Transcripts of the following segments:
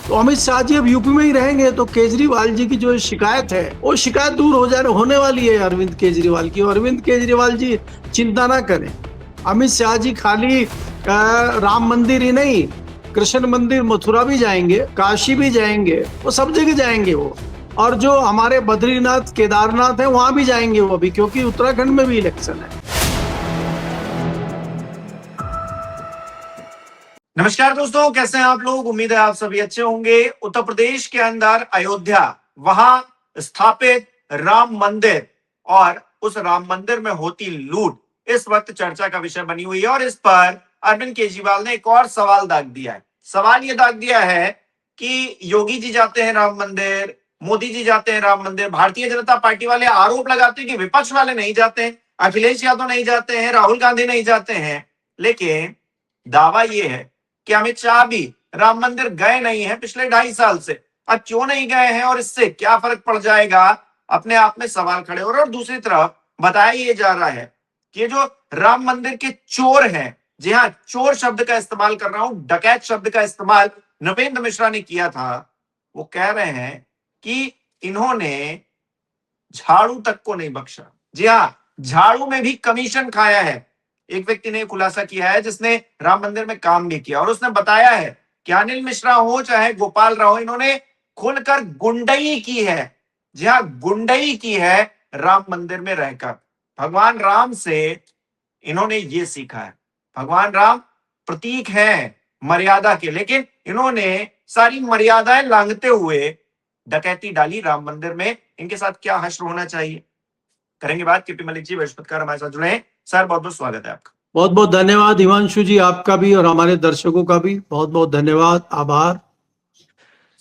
तो अमित शाह जी अब यूपी में ही रहेंगे तो केजरीवाल जी की जो शिकायत है वो शिकायत दूर होने वाली है अरविंद केजरीवाल की। अरविंद केजरीवाल जी चिंता ना करें। अमित शाह जी खाली राम मंदिर ही नहीं, कृष्ण मंदिर मथुरा भी जाएंगे, काशी भी जाएंगे, वो सब जगह जाएंगे वो। और जो हमारे बद्रीनाथ केदारनाथ है वहां भी जाएंगे वो अभी, क्योंकि उत्तराखंड में भी इलेक्शन है। नमस्कार दोस्तों, कैसे हैं आप लोग। उम्मीद है आप सभी अच्छे होंगे। उत्तर प्रदेश के अंदर अयोध्या, वहां स्थापित राम मंदिर और उस राम मंदिर में होती लूट इस वक्त चर्चा का विषय बनी हुई है। और इस पर अरविंद केजरीवाल ने एक और सवाल दाग दिया है। सवाल यह दाग दिया है कि योगी जी जाते हैं राम मंदिर, मोदी जी जाते हैं राम मंदिर, भारतीय जनता पार्टी वाले आरोप लगाते हैं कि विपक्ष वाले नहीं जाते हैं, अखिलेश यादव नहीं जाते हैं, राहुल गांधी नहीं जाते हैं। लेकिन दावा यह है कि अमित शाह भी राम मंदिर गए नहीं है पिछले 2.5 साल से। अब क्यों नहीं गए हैं और इससे क्या फर्क पड़ जाएगा, अपने आप में सवाल खड़े हो रहे। और दूसरी तरफ बताया यह जा रहा है कि जो राम मंदिर के चोर हैं, जी हाँ, चोर शब्द का इस्तेमाल कर रहा हूं, डकैत शब्द का इस्तेमाल नृपेंद्र मिश्रा ने किया था। वो कह रहे हैं कि इन्होंने झाड़ू तक को नहीं बख्शा। जी हाँ, झाड़ू में भी कमीशन खाया है। एक व्यक्ति ने खुलासा किया है जिसने राम मंदिर में काम भी किया, और उसने बताया है कि अनिल मिश्रा हो चाहे गोपाल राव, इन्होंने खुलकर गुंडई की है। जी हाँ, गुंडई की है राम मंदिर में रहकर। भगवान राम से इन्होंने ये सीखा है। भगवान राम प्रतीक हैं मर्यादा के, लेकिन इन्होंने सारी मर्यादाएं लांघते हुए डकैती डाली राम मंदिर में। इनके साथ क्या हश्र होना चाहिए, करेंगे बात। केपी मलिक जी बृहस्पतिकार हमारे साथ जुड़े हैं। सर, बहुत बहुत स्वागत है आपका। बहुत बहुत धन्यवाद हिमांशु जी, आपका भी और हमारे दर्शकों का भी बहुत बहुत धन्यवाद, आभार।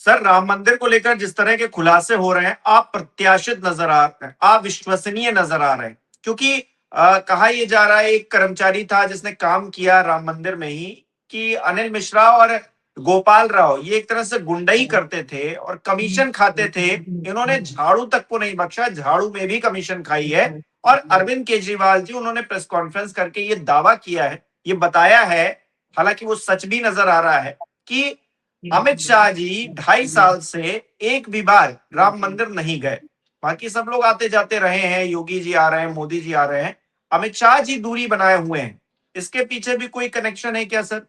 सर, राम मंदिर को लेकर जिस तरह के खुलासे हो रहे हैं, आप प्रत्याशित नजर आ रहे हैं, आप विश्वसनीय नजर आ रहे हैं, क्योंकि कहा यह जा रहा है एक कर्मचारी था जिसने काम किया राम मंदिर में ही, कि अनिल मिश्रा और गोपाल राव ये एक तरह से गुंडई करते थे और कमीशन खाते थे। इन्होंने झाड़ू तक को नहीं बख्शा, झाड़ू में भी कमीशन खाई है। और अरविंद केजरीवाल जी, उन्होंने प्रेस कॉन्फ्रेंस करके ये दावा किया है, ये बताया है, हालांकि वो सच भी नजर आ रहा है, कि अमित शाह जी 2.5 साल से एक भी बार राम मंदिर नहीं गए। बाकी सब लोग आते जाते रहे हैं, योगी जी आ रहे हैं, मोदी जी आ रहे हैं, अमित शाह जी दूरी बनाए हुए हैं। इसके पीछे भी कोई कनेक्शन है क्या सर?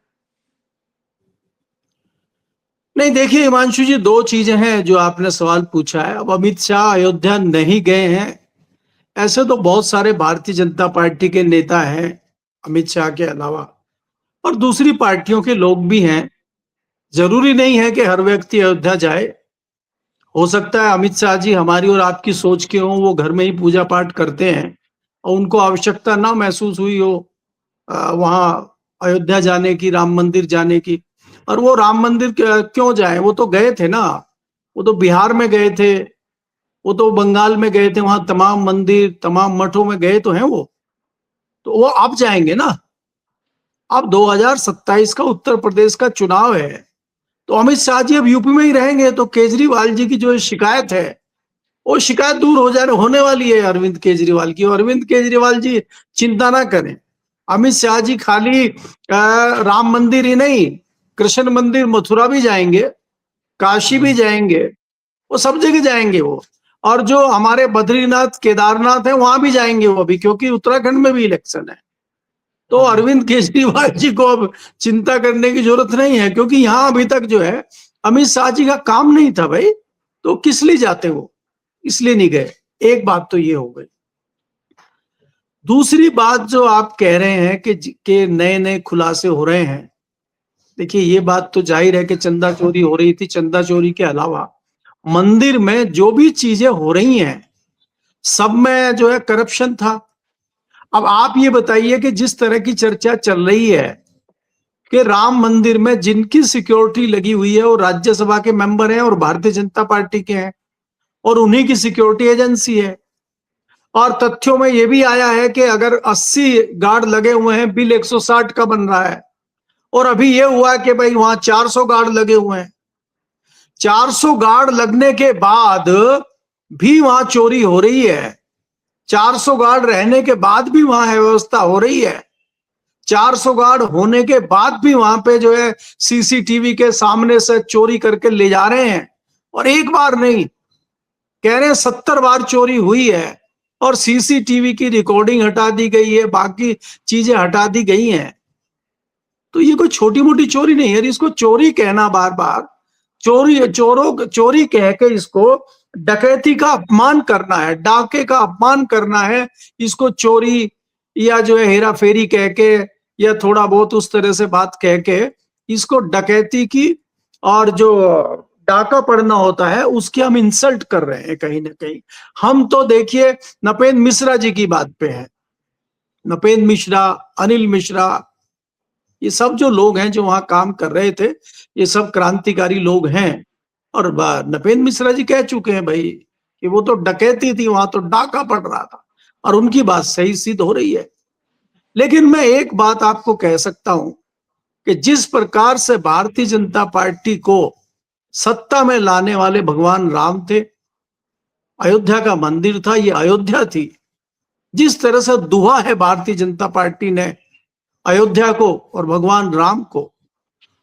नहीं, देखिए हिमांशु जी, दो चीजें हैं जो आपने सवाल पूछा है। अब अमित शाह अयोध्या नहीं गए हैं, ऐसे तो बहुत सारे भारतीय जनता पार्टी के नेता हैं अमित शाह के अलावा, और दूसरी पार्टियों के लोग भी हैं। जरूरी नहीं है कि हर व्यक्ति अयोध्या जाए। हो सकता है अमित शाह जी हमारी और आपकी सोच के हों, वो घर में ही पूजा पाठ करते हैं और उनको आवश्यकता ना महसूस हुई हो वहां अयोध्या जाने की, राम मंदिर जाने की। और वो राम मंदिर क्यों जाए, वो तो गए थे ना, वो तो बिहार में गए थे, वो तो बंगाल में गए थे, वहां तमाम मंदिर तमाम मठों में गए तो हैं वो। तो वो अब जाएंगे ना। अब 2027 का उत्तर प्रदेश का चुनाव है, तो अमित शाह जी अब यूपी में ही रहेंगे तो केजरीवाल जी की जो शिकायत है वो शिकायत दूर होने वाली है अरविंद केजरीवाल की। अरविंद केजरीवाल जी चिंता ना करें। अमित शाह जी खाली राम मंदिर ही नहीं, कृष्ण मंदिर मथुरा भी जाएंगे, काशी भी जाएंगे, वो सब जगह जाएंगे वो। और जो हमारे बद्रीनाथ केदारनाथ है वहां भी जाएंगे वो अभी, क्योंकि उत्तराखंड में भी इलेक्शन है। तो अरविंद केजरीवाल जी को अब चिंता करने की जरूरत नहीं है, क्योंकि यहां अभी तक जो है अमित शाह जी का काम नहीं था भाई, तो किस लिए जाते वो, इसलिए नहीं गए। एक बात तो ये हो गई। दूसरी बात जो आप कह रहे हैं कि नए नए खुलासे हो रहे हैं, देखिए ये बात तो जाहिर है कि चंदा चोरी हो रही थी। चंदा चोरी के अलावा मंदिर में जो भी चीजें हो रही हैं सब में जो है करप्शन था। अब आप ये बताइए कि जिस तरह की चर्चा चल रही है कि राम मंदिर में जिनकी सिक्योरिटी लगी हुई है वो राज्यसभा के मेंबर हैं और भारतीय जनता पार्टी के हैं, और उन्हीं की सिक्योरिटी एजेंसी है। और तथ्यों में यह भी आया है कि अगर 80 गार्ड लगे हुए हैं, बिल 160 का बन रहा है, और अभी यह हुआ कि भाई वहां 400 गार्ड लगे हुए हैं। 400 गार्ड लगने के बाद भी वहां चोरी हो रही है, 400 गार्ड रहने के बाद भी वहां व्यवस्था हो रही है। 400 गार्ड होने के बाद भी वहां पे जो है सीसीटीवी के सामने से चोरी करके ले जा रहे हैं। और एक बार नहीं, कह रहे हैं 70 बार चोरी हुई है और सीसीटीवी की रिकॉर्डिंग हटा दी गई है, बाकी चीजें हटा दी गई हैं। तो ये कोई छोटी मोटी चोरी नहीं है। इसको चोरी कहना बार बार, चोरी कह के इसको डकैती का अपमान करना है, डाके का अपमान करना है। इसको चोरी या जो है हेरा फेरी कह के या थोड़ा बहुत उस तरह से बात कह के इसको डकैती की और जो डाका पड़ना होता है उसकी हम इंसल्ट कर रहे हैं कहीं ना कहीं। हम तो देखिए नपेंद्र मिश्रा जी की बात पे हैं। नपेंद्र मिश्रा, अनिल मिश्रा, ये सब जो लोग हैं जो वहां काम कर रहे थे, ये सब क्रांतिकारी लोग हैं। और नपेंद्र मिश्रा जी कह चुके हैं भाई कि वो तो डकैती थी, वहां तो डाका पड़ रहा था, और उनकी बात सही सिद्ध हो रही है। लेकिन मैं एक बात आपको कह सकता हूं कि जिस प्रकार से भारतीय जनता पार्टी को सत्ता में लाने वाले भगवान राम थे, अयोध्या का मंदिर था, ये अयोध्या थी। जिस तरह से दुहा है भारतीय जनता पार्टी ने अयोध्या को और भगवान राम को,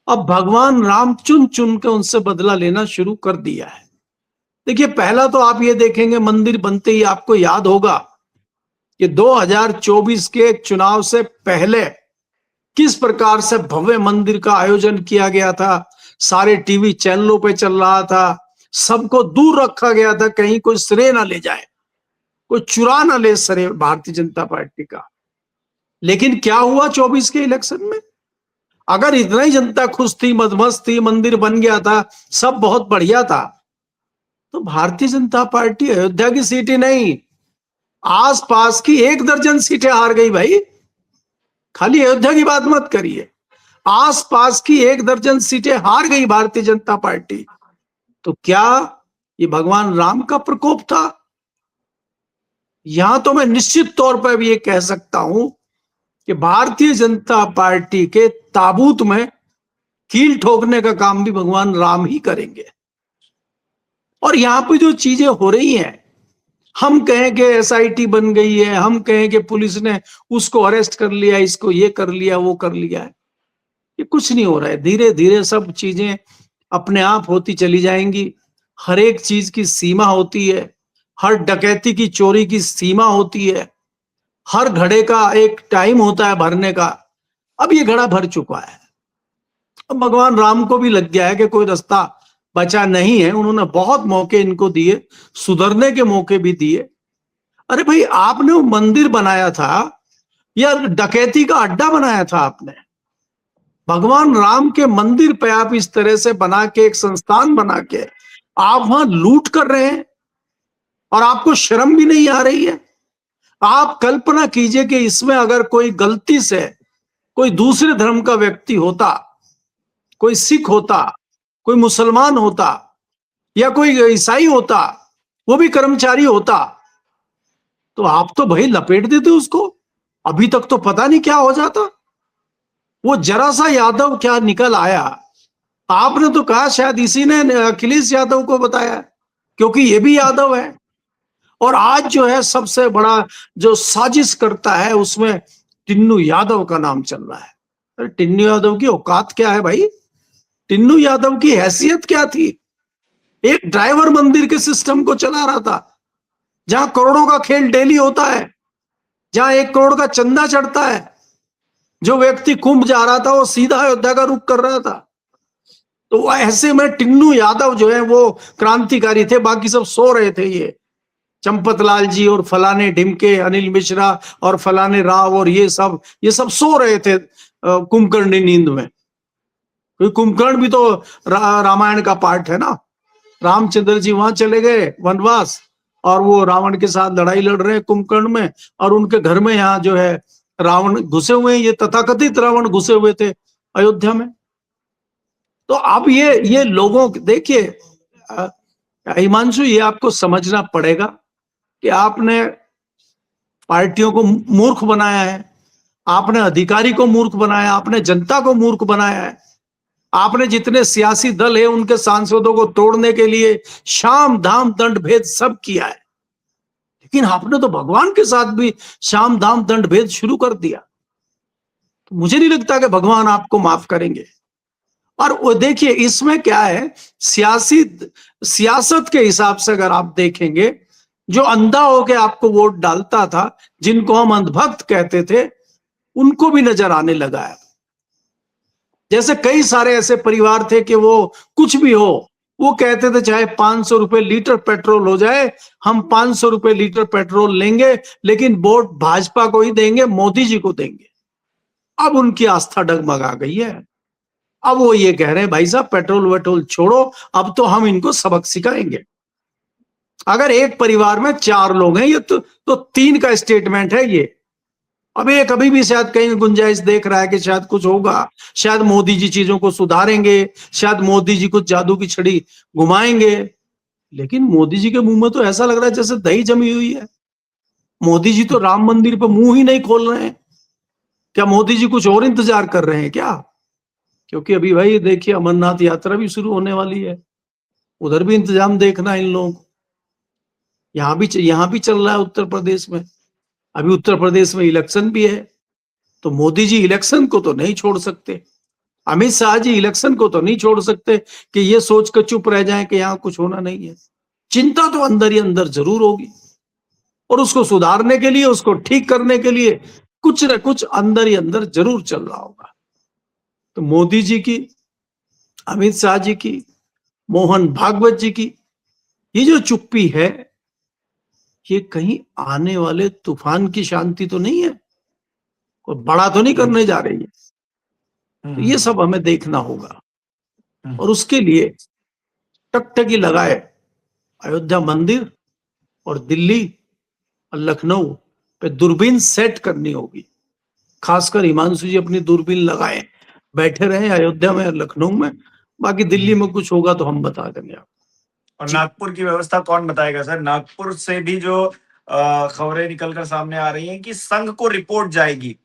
अब भगवान राम चुन चुन के उनसे बदला लेना शुरू कर दिया है। देखिए, पहला तो आप ये देखेंगे मंदिर बनते ही आपको याद होगा कि 2024 के चुनाव से पहले किस प्रकार से भव्य मंदिर का आयोजन किया गया था। सारे टीवी चैनलों पे चल रहा था, सबको दूर रखा गया था, कहीं कोई श्रेय ना ले जाए, कोई चुरा ना ले श्रेय भारतीय जनता पार्टी का। लेकिन क्या हुआ 24 के इलेक्शन में? अगर इतना ही जनता खुश थी, मदमस्त थी, मंदिर बन गया था, सब बहुत बढ़िया था, तो भारतीय जनता पार्टी अयोध्या की सीटें नहीं, आसपास की 1 दर्जन सीटें हार गई भाई। खाली अयोध्या की बात मत करिए, आसपास की 1 दर्जन सीटें हार गई भारतीय जनता पार्टी। तो क्या ये भगवान राम का प्रकोप था? यहां तो मैं निश्चित तौर पर भी ये कह सकता हूं कि भारतीय जनता पार्टी के ताबूत में कील ठोकने का काम भी भगवान राम ही करेंगे। और यहां पे जो चीजें हो रही हैं, हम कहें कि एसआईटी बन गई है, हम कहें कि पुलिस ने उसको अरेस्ट कर लिया, इसको ये कर लिया, वो कर लिया है, ये कुछ नहीं हो रहा है। धीरे धीरे सब चीजें अपने आप होती चली जाएंगी। हर एक चीज की सीमा होती है, हर डकैती की, चोरी की सीमा होती है, हर घड़े का एक टाइम होता है भरने का। अब ये घड़ा भर चुका है, अब भगवान राम को भी लग गया है कि कोई रास्ता बचा नहीं है। उन्होंने बहुत मौके इनको दिए, सुधरने के मौके भी दिए। अरे भाई, आपने वो मंदिर बनाया था या डकैती का अड्डा बनाया था आपने? भगवान राम के मंदिर पे आप इस तरह से बना के, एक संस्थान बना के आप वहां लूट कर रहे हैं और आपको शर्म भी नहीं आ रही है। आप कल्पना कीजिए कि इसमें अगर कोई गलती से कोई दूसरे धर्म का व्यक्ति होता, कोई सिख होता, कोई मुसलमान होता या कोई ईसाई होता, वो भी कर्मचारी होता, तो आप तो भाई लपेट देते उसको। अभी तक तो पता नहीं क्या हो जाता। वो जरा सा यादव क्या निकल आया, आपने तो कहा शायद इसी ने अखिलेश यादव को बताया, क्योंकि ये भी यादव है। और आज जो है सबसे बड़ा जो साजिश करता है उसमें टिन्नू यादव का नाम चल रहा है। अरे टिन्नू यादव की औकात क्या है भाई? टिन्नू यादव की हैसियत क्या थी? एक ड्राइवर मंदिर के सिस्टम को चला रहा था, जहां करोड़ों का खेल डेली होता है, जहां 1 करोड़ का चंदा चढ़ता है। जो व्यक्ति कुंभ जा रहा था वो सीधा अयोध्या का रुख कर रहा था। तो ऐसे में टिन्नू यादव जो है वो क्रांतिकारी थे, बाकी सब सो रहे थे। ये चंपत लाल जी और फलाने ढिमके, अनिल मिश्रा और फलाने राव और ये सब सो रहे थे कुंभकर्ण नींद में। क्योंकि कुंभकर्ण भी तो रामायण का पार्ट है ना। रामचंद्र जी वहां चले गए वनवास और वो रावण के साथ लड़ाई लड़ रहे हैं कुंभकर्ण में, और उनके घर में यहाँ जो है रावण घुसे हुए हैं, ये तथाकथित रावण घुसे हुए थे अयोध्या में। तो अब ये लोगों, देखिए हिमांशु, ये आपको समझना पड़ेगा कि आपने पार्टियों को मूर्ख बनाया है, आपने अधिकारी को मूर्ख बनाया, आपने जनता को मूर्ख बनाया है। आपने जितने सियासी दल है उनके सांसदों को तोड़ने के लिए शाम दाम दंड भेद सब किया है, लेकिन आपने तो भगवान के साथ भी शाम दाम दंड भेद शुरू कर दिया। तो मुझे नहीं लगता कि भगवान आपको माफ करेंगे। और वो देखिए इसमें क्या है, सियासत के हिसाब से अगर आप देखेंगे, जो अंधा होके आपको वोट डालता था, जिनको हम अंधभक्त कहते थे, उनको भी नजर आने लगा है। जैसे कई सारे ऐसे परिवार थे कि वो कुछ भी हो, वो कहते थे चाहे 500 रुपए लीटर पेट्रोल हो जाए, हम 500 रुपए लीटर पेट्रोल लेंगे, लेकिन वोट भाजपा को ही देंगे, मोदी जी को देंगे। अब उनकी आस्था डगमगा गई है। अब वो ये कह रहे हैं भाई साहब पेट्रोल वेट्रोल छोड़ो, अब तो हम इनको सबक सिखाएंगे। अगर एक परिवार में 4 लोग हैं, ये तो 3 का स्टेटमेंट है ये। अब ये कभी भी शायद कहीं गुंजाइश देख रहा है कि शायद कुछ होगा, शायद मोदी जी चीजों को सुधारेंगे, शायद मोदी जी कुछ जादू की छड़ी घुमाएंगे। लेकिन मोदी जी के मुंह में तो ऐसा लग रहा है जैसे दही जमी हुई है। मोदी जी तो राम मंदिर पर मुंह ही नहीं खोल रहे हैं। क्या मोदी जी कुछ और इंतजार कर रहे हैं क्या? क्योंकि अभी भाई देखिए अमरनाथ यात्रा भी शुरू होने वाली है, उधर भी इंतजाम देखना है इन लोगों को। यहां भी चल रहा है उत्तर प्रदेश में। अभी उत्तर प्रदेश में इलेक्शन भी है, तो मोदी जी इलेक्शन को तो नहीं छोड़ सकते, अमित शाह जी इलेक्शन को तो नहीं छोड़ सकते कि ये सोच कर चुप रह जाएं कि यहां कुछ होना नहीं है। चिंता तो अंदर ही अंदर जरूर होगी, और उसको सुधारने के लिए, उसको ठीक करने के लिए कुछ न कुछ अंदर ही अंदर जरूर चल रहा होगा। तो मोदी जी की, अमित शाह जी की, मोहन भागवत जी की ये जो चुप्पी है, ये कहीं आने वाले तूफान की शांति तो नहीं है, कोई बड़ा तो नहीं करने जा रही है। तो ये सब हमें देखना होगा, और उसके लिए टकटकी लगाए अयोध्या मंदिर और दिल्ली और लखनऊ पे दूरबीन सेट करनी होगी। खासकर हिमांशु जी अपनी दूरबीन लगाएं, बैठे रहे अयोध्या में और लखनऊ में। बाकी दिल्ली में कुछ होगा तो हम बता देंगे आपको। और नागपुर की व्यवस्था कौन बताएगा सर? नागपुर से भी जो खबरें निकलकर सामने आ रही हैं कि संघ को रिपोर्ट जाएगी।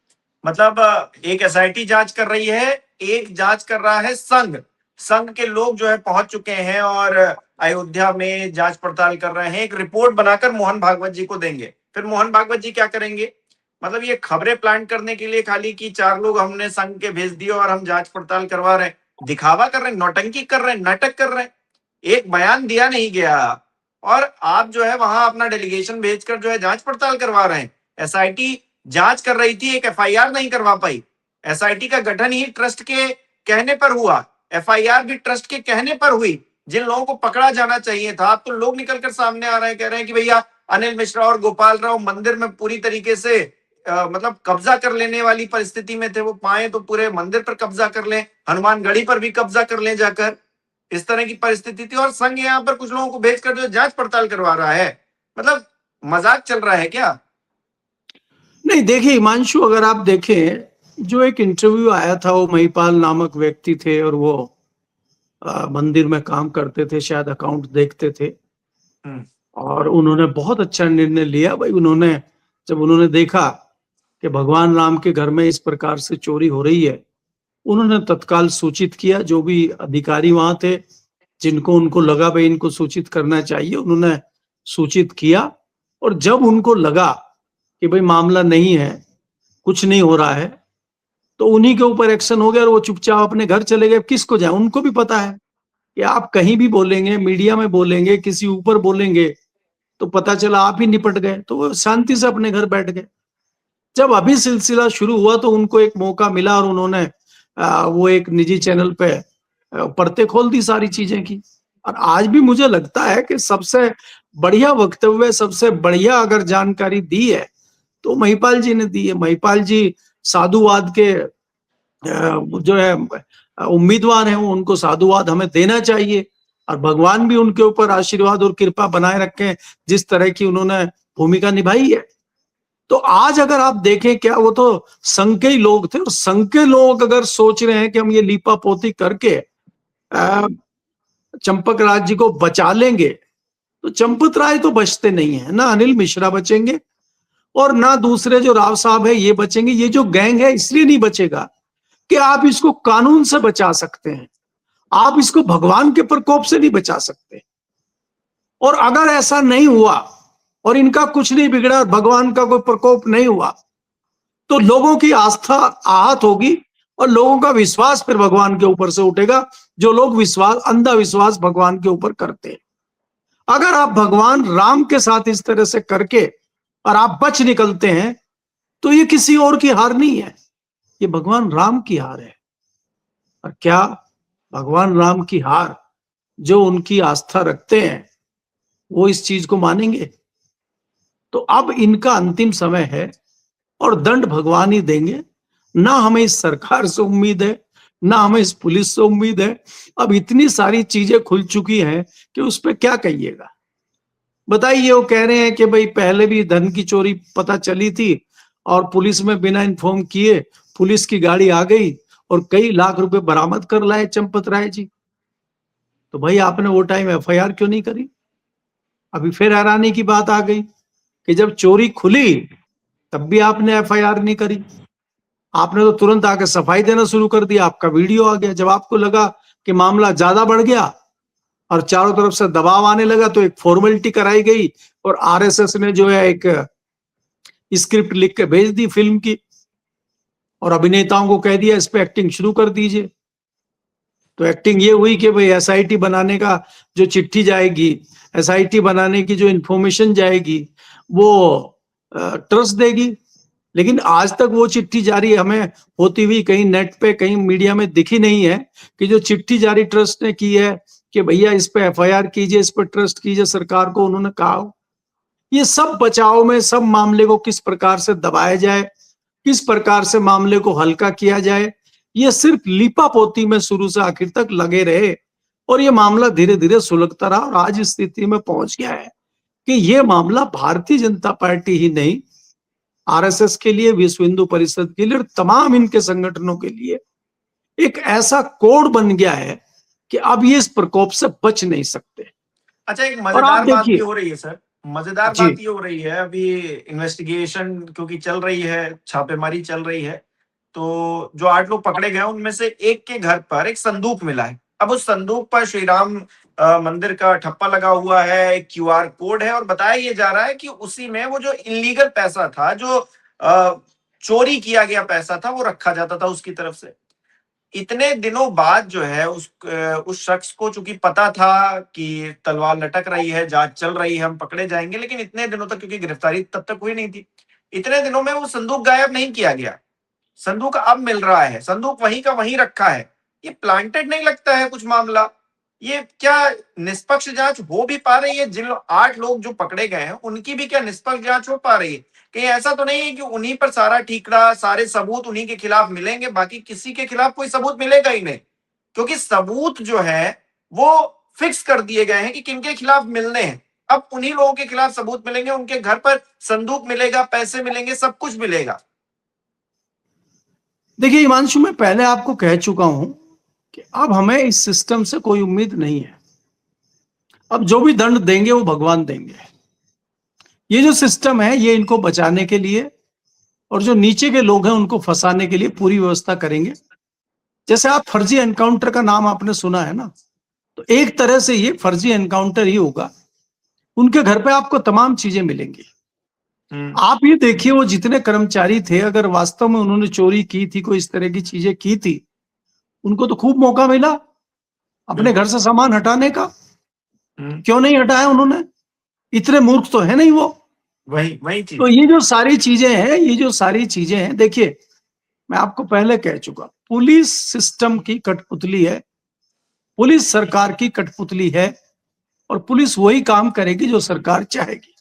मतलब एक एसआईटी जांच कर रही है, एक जांच कर रहा है संघ। संघ के लोग जो है पहुंच चुके हैं और अयोध्या में जांच पड़ताल कर रहे हैं। एक रिपोर्ट बनाकर मोहन भागवत जी को देंगे, फिर मोहन भागवत जी क्या करेंगे? मतलब ये खबरें प्लांट करने के लिए खाली कि 4 लोग हमने संघ के भेज दिए और हम जांच पड़ताल करवा रहे हैं, दिखावा कर रहे हैं, नौटंकी कर रहे हैं, नाटक कर रहे हैं। एक बयान दिया नहीं गया और आप जो है वहां अपना डेलीगेशन भेजकर जो है जांच पड़ताल करवा रहे हैं। एसआईटी जांच कर रही थी, एक एफआईआर नहीं करवा पाई। एसआईटी का गठन ही ट्रस्ट के कहने पर हुआ, एफआईआर भी ट्रस्ट के कहने पर हुई। जिन लोगों को पकड़ा जाना चाहिए था, अब तो लोग निकलकर सामने आ रहे हैं, कह रहे हैं कि भैया अनिल मिश्रा और गोपाल राव मंदिर में पूरी तरीके से मतलब कब्जा कर लेने वाली परिस्थिति में थे। वो पाए तो पूरे मंदिर पर कब्जा कर लें, हनुमानगढ़ी पर भी कब्जा कर लें जाकर, इस तरह की परिस्थिति थी। और संघ यहाँ पर कुछ लोगों को भेजकर जो जांच पड़ताल करवा रहा है। मतलब मजाक चल रहा है क्या? नहीं देखिए हिमांशु, अगर आप देखें जो एक इंटरव्यू आया था, वो महिपाल नामक व्यक्ति थे और वो मंदिर में काम करते थे, शायद अकाउंट देखते थे, और उन्होंने बहुत अच्छा निर्णय लिया भाई। जब उन्होंने देखा कि भगवान राम के घर में इस प्रकार से चोरी हो रही है, उन्होंने तत्काल सूचित किया। जो भी अधिकारी वहां थे, जिनको उनको लगा भाई इनको सूचित करना चाहिए, उन्होंने सूचित किया। और जब उनको लगा कि भाई मामला नहीं है, कुछ नहीं हो रहा है, तो उन्हीं के ऊपर एक्शन हो गया और वो चुपचाप अपने घर चले गए। किसको जाए? उनको भी पता है कि आप कहीं भी बोलेंगे, मीडिया में बोलेंगे, किसी ऊपर बोलेंगे, तो पता चला आप ही निपट गए, तो वो शांति से अपने घर बैठ गए। जब अभी सिलसिला शुरू हुआ तो उनको एक मौका मिला और उन्होंने वो एक निजी चैनल पे पर्दे खोल दी सारी चीजें की। और आज भी मुझे लगता है कि सबसे बढ़िया वक्तव्य, सबसे बढ़िया अगर जानकारी दी है तो महिपाल जी ने दी है। महिपाल जी साधुवाद के जो है उम्मीदवार हैं, उनको साधुवाद हमें देना चाहिए, और भगवान भी उनके ऊपर आशीर्वाद और कृपा बनाए रखें जिस तरह की उन्होंने भूमिका निभाई है। तो आज अगर आप देखें, क्या वो तो संघ के ही लोग थे, और संघ के लोग अगर सोच रहे हैं कि हम ये लीपा पोती करके चंपक राज जी को बचा लेंगे, तो चंपत राय तो बचते नहीं है, ना अनिल मिश्रा बचेंगे और ना दूसरे जो राव साहब है ये बचेंगे। ये जो गैंग है इसलिए नहीं बचेगा कि आप इसको कानून से बचा सकते हैं, आप इसको भगवान के प्रकोप से नहीं बचा सकते। और अगर ऐसा नहीं हुआ और इनका कुछ नहीं बिगड़ा, भगवान का कोई प्रकोप नहीं हुआ, तो लोगों की आस्था आहत होगी और लोगों का विश्वास फिर भगवान के ऊपर से उठेगा, जो लोग विश्वास, अंधविश्वास भगवान के ऊपर करते हैं। अगर आप भगवान राम के साथ इस तरह से करके और आप बच निकलते हैं, तो ये किसी और की हार नहीं है, ये भगवान राम की हार है। और क्या भगवान राम की हार जो उनकी आस्था रखते हैं वो इस चीज को मानेंगे? तो अब इनका अंतिम समय है और दंड भगवान ही देंगे। ना हमें इस सरकार से उम्मीद है, ना हमें इस पुलिस से उम्मीद है। अब इतनी सारी चीजें खुल चुकी हैं कि उस पर क्या कहिएगा। बताइए, वो कह रहे हैं कि भाई पहले भी धन की चोरी पता चली थी और पुलिस में बिना इन्फॉर्म किए पुलिस की गाड़ी आ गई और कई लाख रुपए बरामद कर लाए चंपत राय जी। तो भाई आपने वो टाइम एफआईआर क्यों नहीं करी? अभी फिर हैरानी की बात आ गई कि जब चोरी खुली तब भी आपने एफआईआर नहीं करी। आपने तो तुरंत आके सफाई देना शुरू कर दिया, आपका वीडियो आ गया। जब आपको लगा कि मामला ज्यादा बढ़ गया और चारों तरफ से दबाव आने लगा तो एक फॉर्मेलिटी कराई गई और आरएसएस ने जो है एक स्क्रिप्ट लिख के भेज दी फिल्म की और अभिनेताओं को कह दिया इस पे एक्टिंग शुरू कर दीजिए। तो एक्टिंग ये हुई कि भाई एसआईटी बनाने का जो चिट्ठी जाएगी, एसआईटी बनाने की जो इंफॉर्मेशन जाएगी वो ट्रस्ट देगी। लेकिन आज तक वो चिट्ठी जारी हमें होती हुई कहीं नेट पे, कहीं मीडिया में दिखी नहीं है कि जो चिट्ठी जारी ट्रस्ट ने की है कि भैया इस पे एफआईआर कीजिए, इस पे ट्रस्ट कीजिए, सरकार को उन्होंने कहा हो। ये सब बचाव में, सब मामले को किस प्रकार से दबाया जाए, किस प्रकार से मामले को हल्का किया जाए, ये सिर्फ लीपापोती में शुरू से आखिर तक लगे रहे और ये मामला धीरे धीरे सुलगता रहा और आज इस स्थिति में पहुंच गया है कि ये मामला भारतीय जनता पार्टी ही नहीं, आरएसएस के लिए, विश्व हिंदू परिषद के लिए और तमाम इनके संगठनों के लिए एक ऐसा कोड बन गया है कि अब ये इस प्रकोप से बच नहीं सकते। अच्छा, एक और आप मजेदार बात भी देखिए हो रही है सर, मजेदार जी, बात ये हो रही है। अभी इन्वेस्टिगेशन क्योंकि चल रही है, छापेमारी चल रही है, तो जो 8 लोग पकड़े गए उनमें से एक के घर पर एक संदूक मिला है। अब उस संदूक पर श्री राम मंदिर का ठप्पा लगा हुआ है, एक क्यूआर कोड है और बताया ये जा रहा है कि उसी में वो जो इलीगल पैसा था, जो चोरी किया गया पैसा था, वो रखा जाता था उसकी तरफ से। इतने दिनों बाद जो है उस शख्स को चूंकि पता था कि तलवार लटक रही है, जांच चल रही है, हम पकड़े जाएंगे, लेकिन इतने दिनों तक क्योंकि गिरफ्तारी तब तक हुई नहीं थी, इतने दिनों में वो संदूक गायब नहीं किया गया। संदूक अब मिल रहा है, संदूक वहीं का वहीं रखा है। ये प्लांटेड नहीं लगता है कुछ मामला? ये क्या निष्पक्ष जांच हो भी पा रही है? जिन 8 लोग जो पकड़े गए हैं उनकी भी क्या निष्पक्ष जांच हो पा रही है? कहीं ऐसा तो नहीं है कि उन्हीं पर सारा ठीकरा, सारे सबूत उन्हीं के खिलाफ मिलेंगे, बाकी किसी के खिलाफ कोई सबूत मिलेगा ही नहीं? क्योंकि सबूत जो है वो फिक्स कर दिए गए हैं कि किनके खिलाफ मिलने हैं। अब उन्हीं लोगों के खिलाफ सबूत मिलेंगे, उनके घर पर संदूक मिलेगा, पैसे मिलेंगे, सब कुछ मिलेगा। देखिए हिमांशु, मैं पहले आपको कह चुका हूं कि अब हमें इस सिस्टम से कोई उम्मीद नहीं है। अब जो भी दंड देंगे वो भगवान देंगे। ये जो सिस्टम है ये इनको बचाने के लिए और जो नीचे के लोग हैं उनको फंसाने के लिए पूरी व्यवस्था करेंगे। जैसे आप फर्जी एनकाउंटर का नाम आपने सुना है ना, तो एक तरह से ये फर्जी एनकाउंटर ही होगा। उनके घर पे आपको तमाम चीजें मिलेंगी। आप ये देखिए वो जितने कर्मचारी थे, अगर वास्तव में उन्होंने चोरी की थी, कोई इस तरह की चीजें की थी, उनको तो खूब मौका मिला अपने घर से सामान हटाने का। क्यों नहीं हटाया उन्होंने? इतने मूर्ख तो है नहीं वो। वही वही चीज। तो ये जो सारी चीजें हैं, ये जो सारी चीजें हैं, देखिए मैं आपको पहले कह चुका, पुलिस सिस्टम की कठपुतली है, पुलिस सरकार की कठपुतली है और पुलिस वही काम करेगी जो सरकार चाहेगी।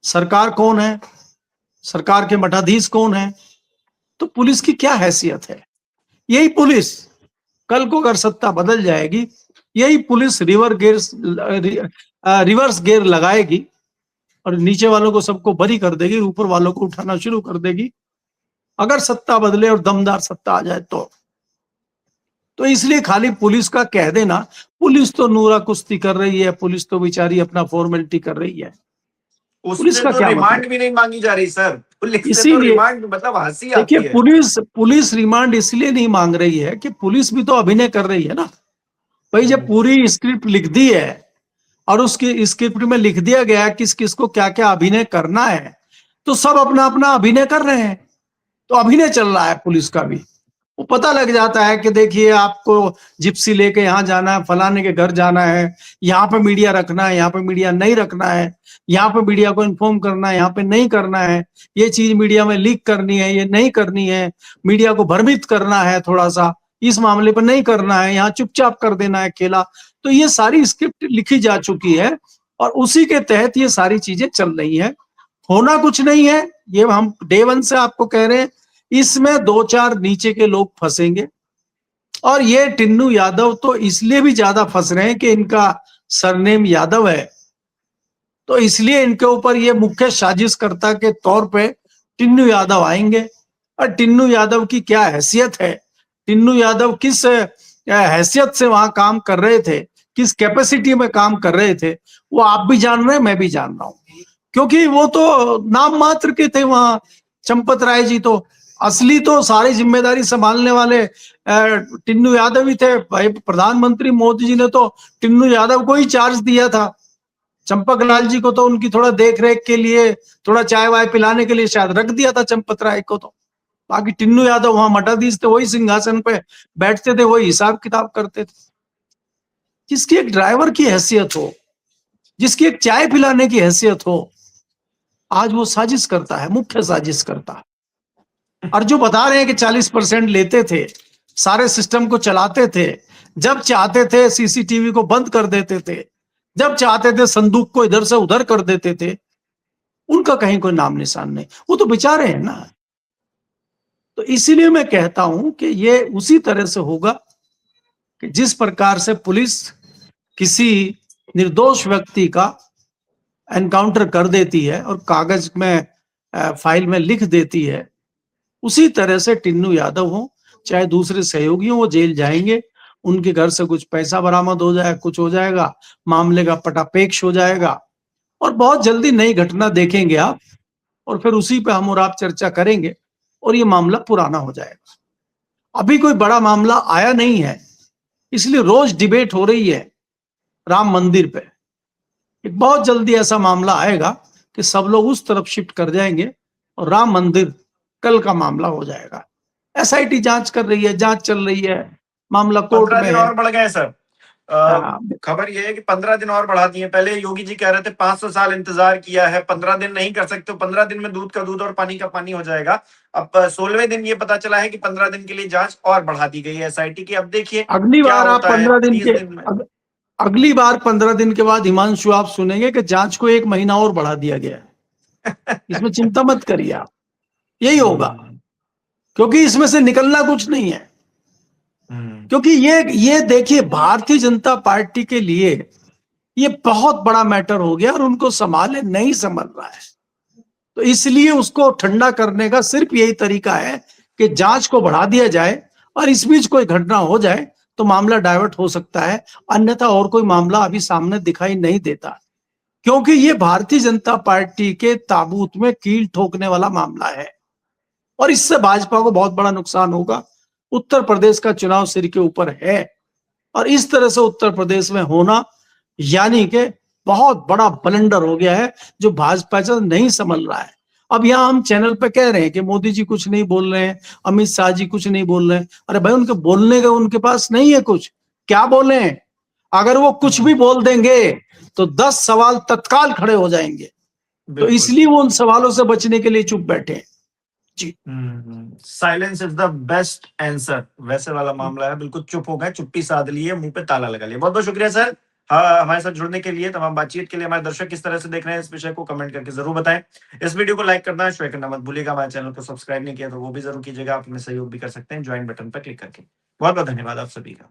सरकार कौन है? सरकार के मठाधीश कौन है? तो पुलिस की क्या हैसियत है? यही पुलिस कल को अगर सत्ता बदल जाएगी, यही पुलिस रिवर्स गियर लगाएगी और नीचे वालों को सबको बरी कर देगी, ऊपर वालों को उठाना शुरू कर देगी अगर सत्ता बदले और दमदार सत्ता आ जाए तो इसलिए खाली पुलिस का कह देना, पुलिस तो नूरा कुश्ती कर रही है, पुलिस तो बेचारी अपना फॉर्मेलिटी कर रही है, पुलिस उससे का तो क्या रिमांड मतलब? भी नहीं मांगी जा रही सर, पुलिस से तो इसीलिए रिमांड, मतलब हंसी आती देखिए, है। पुलिस रिमांड इसलिए नहीं मांग रही है कि पुलिस भी तो अभिनय कर रही है ना भाई। जब पूरी स्क्रिप्ट लिख दी है और उसकी स्क्रिप्ट में लिख दिया गया किस किस को क्या क्या अभिनय करना है, तो सब अपना अपना अभिनय कर रहे हैं। तो अभिनय चल रहा है पुलिस का भी। वो पता लग जाता है कि देखिए आपको जिप्सी लेके यहाँ जाना है, फलाने के घर जाना है, यहाँ पे मीडिया रखना है, यहाँ पे मीडिया नहीं रखना है, यहाँ पे मीडिया को इन्फॉर्म करना है, यहाँ पे नहीं करना है, ये चीज मीडिया में लीक करनी है, ये नहीं करनी है, मीडिया को भ्रमित करना है, थोड़ा सा इस मामले पर नहीं करना है, यहाँ चुपचाप कर देना है खेला। तो ये सारी स्क्रिप्ट लिखी जा चुकी है और उसी के तहत ये सारी चीजें चल रही है। होना कुछ नहीं है, ये हम डे वन से आपको कह रहे हैं। इसमें 2-4 नीचे के लोग फंसेंगे और ये टिन्नू यादव तो इसलिए भी ज्यादा फंस रहे हैं कि इनका सरनेम यादव है, तो इसलिए इनके ऊपर ये मुख्य साजिशकर्ता के तौर पे टिन्नू यादव आएंगे। और टिन्नू यादव की क्या हैसियत है, टिन्नू यादव किस हैसियत से वहां काम कर रहे थे, किस कैपेसिटी में काम कर रहे थे, वो आप भी जान रहे हैं, मैं भी जान रहा हूं, क्योंकि वो तो नाम मात्र के थे वहां। चंपत राय जी तो असली तो सारी जिम्मेदारी संभालने वाले टिन्नू यादव ही थे भाई। प्रधानमंत्री मोदी जी ने तो टिन्नू यादव को ही चार्ज दिया था। चंपक लाल जी को तो उनकी थोड़ा देख रेख के लिए, थोड़ा चाय वाय पिलाने के लिए शायद रख दिया था चंपत राय को, तो बाकी टिन्नू यादव वहां मठाधीश थे, वही सिंहासन पे बैठते थे, वही हिसाब किताब करते थे। जिसकी एक ड्राइवर की हैसियत हो, जिसकी एक चाय पिलाने की हैसियत हो, आज वो साजिश करता है, मुख्य साजिश करता है। और जो बता रहे हैं कि 40% लेते थे, सारे सिस्टम को चलाते थे, जब चाहते थे सीसीटीवी को बंद कर देते थे, जब चाहते थे संदूक को इधर से उधर कर देते थे, उनका कहीं कोई नाम निशान नहीं। वो तो बेचारे हैं ना। तो इसीलिए मैं कहता हूं कि ये उसी तरह से होगा कि जिस प्रकार से पुलिस किसी निर्दोष व्यक्ति का एनकाउंटर कर देती है और कागज में फाइल में लिख देती है, उसी तरह से टिन्नू यादव हो चाहे दूसरे सहयोगी हो, वो जेल जाएंगे, उनके घर से कुछ पैसा बरामद हो जाए, कुछ हो जाएगा, मामले का पटापेक्ष हो जाएगा और बहुत जल्दी नई घटना देखेंगे आप, और फिर उसी पे हम और आप चर्चा करेंगे और ये मामला पुराना हो जाएगा। अभी कोई बड़ा मामला आया नहीं है, इसलिए रोज डिबेट हो रही है राम मंदिर पे। एक बहुत जल्दी ऐसा मामला आएगा कि सब लोग उस तरफ शिफ्ट कर जाएंगे और राम मंदिर कल का मामला हो जाएगा। एसआईटी जांच कर रही है, जांच चल रही है, मामला कोर्ट 15 में दिन है। और बढ़ गए सर। खबर यह है कि 15 दिन और बढ़ा दिए। पहले योगी जी कह रहे थे 500 साल इंतजार किया है, 15 दिन नहीं कर सकते, 15 दिन में दूध का दूध और पानी का पानी हो जाएगा। अब 16वें दिन ये पता चला है कि 15 दिन के लिए जांच और बढ़ा दी गई है एसआईटी की। अब देखिए अगली क्या बार आप होता है 15 दिन 30 के दिन में। अगली बार 15 दिन के बाद हिमांशु आप सुनेंगे कि जांच को 1 महीना और बढ़ा दिया गया है। इसमें चिंता मत करिए आप, यही होगा, क्योंकि इसमें से निकलना कुछ नहीं है। क्योंकि ये देखिए भारतीय जनता पार्टी के लिए ये बहुत बड़ा मैटर हो गया और उनको संभाले नहीं संभल रहा है। तो इसलिए उसको ठंडा करने का सिर्फ यही तरीका है कि जांच को बढ़ा दिया जाए और इस बीच कोई घटना हो जाए तो मामला डाइवर्ट हो सकता है, अन्यथा और कोई मामला अभी सामने दिखाई नहीं देता, क्योंकि ये भारतीय जनता पार्टी के ताबूत में कील ठोकने वाला मामला है और इससे भाजपा को बहुत बड़ा नुकसान होगा। उत्तर प्रदेश का चुनाव सिर के ऊपर है और इस तरह से उत्तर प्रदेश में होना यानी कि बहुत बड़ा ब्लंडर हो गया है जो भाजपा से नहीं संभल रहा है। अब यहाँ हम चैनल पे कह रहे हैं कि मोदी जी कुछ नहीं बोल रहे हैं, अमित शाह जी कुछ नहीं बोल रहे हैं। अरे भाई उनके बोलने का उनके पास नहीं है कुछ, क्या बोले हैं? अगर वो कुछ भी बोल देंगे तो 10 सवाल तत्काल खड़े हो जाएंगे, तो इसलिए वो उन सवालों से बचने के लिए चुप बैठे हैं। जी, silence is the best answer, वैसे वाला मामला है। बिल्कुल चुप हो गए, चुप्पी साध ली है, मुंह पे ताला लगा लिया। बहुत बहुत शुक्रिया सर हमारे साथ जुड़ने के लिए, तमाम बातचीत के लिए। हमारे दर्शक किस तरह से देख रहे हैं इस विषय को कमेंट करके जरूर बताएं। इस वीडियो को लाइक करना, शेयर करना मत भूलिएगा। हमारे चैनल को सब्सक्राइब नहीं किया तो वो भी जरूर कीजिएगा। आप हमें सहयोग भी कर सकते हैं ज्वाइन बटन पर क्लिक करके। बहुत बहुत धन्यवाद आप सभी का।